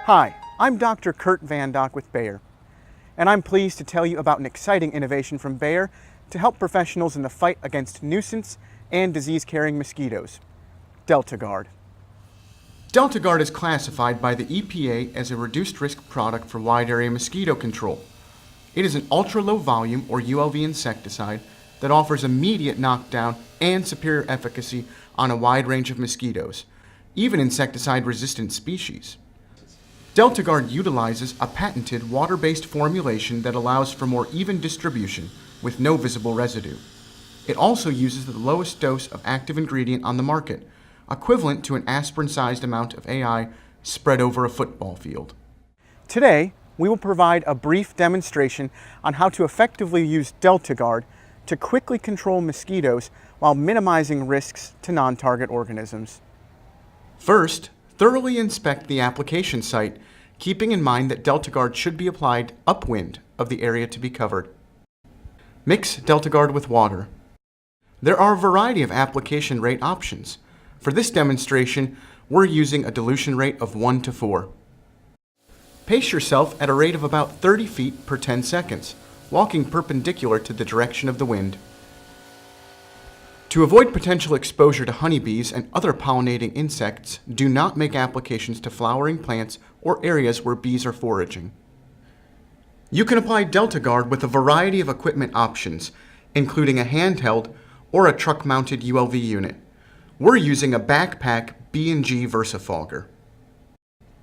Hi, I'm Dr. Kurt Van Dock with Bayer, and I'm pleased to tell you about an exciting innovation from Bayer to help professionals in the fight against nuisance and disease-carrying mosquitoes, DeltaGard. DeltaGard is classified by the EPA as a reduced-risk product for wide-area mosquito control. It is an ultra-low volume, or ULV insecticide, that offers immediate knockdown and superior efficacy on a wide range of mosquitoes, even insecticide-resistant species. DeltaGard utilizes a patented water-based formulation that allows for more even distribution with no visible residue. It also uses the lowest dose of active ingredient on the market, equivalent to an aspirin-sized amount of AI spread over a football field. Today, we will provide a brief demonstration on how to effectively use DeltaGard to quickly control mosquitoes while minimizing risks to non-target organisms. First, thoroughly inspect the application site, keeping in mind that DeltaGard should be applied upwind of the area to be covered. Mix DeltaGard with water. There are a variety of application rate options. For this demonstration, we're using a dilution rate of 1 to 4. Pace yourself at a rate of about 30 feet per 10 seconds, walking perpendicular to the direction of the wind. To avoid potential exposure to honeybees and other pollinating insects, do not make applications to flowering plants or areas where bees are foraging. You can apply DeltaGard with a variety of equipment options, including a handheld or a truck-mounted ULV unit. We're using a backpack B&G Versafogger.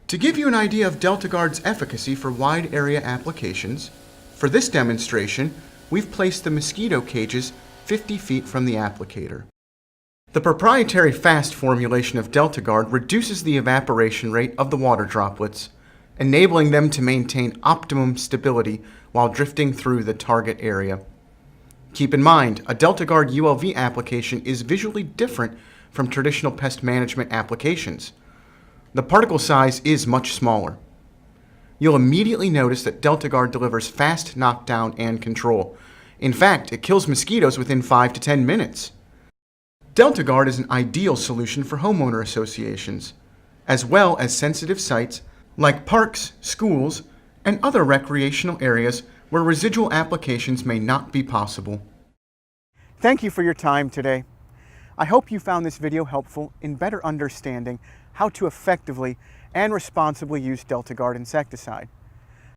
To give you an idea of DeltaGard's efficacy for wide area applications, for this demonstration, we've placed the mosquito cages 50 feet from the applicator. The proprietary fast formulation of DeltaGard reduces the evaporation rate of the water droplets, enabling them to maintain optimum stability while drifting through the target area. Keep in mind, a DeltaGard ULV application is visually different from traditional pest management applications. The particle size is much smaller. You'll immediately notice that DeltaGard delivers fast knockdown and control. In fact, it kills mosquitoes within 5 to 10 minutes. DeltaGard is an ideal solution for homeowner associations, as well as sensitive sites like parks, schools, and other recreational areas where residual applications may not be possible. Thank you for your time today. I hope you found this video helpful in better understanding how to effectively and responsibly use DeltaGard insecticide.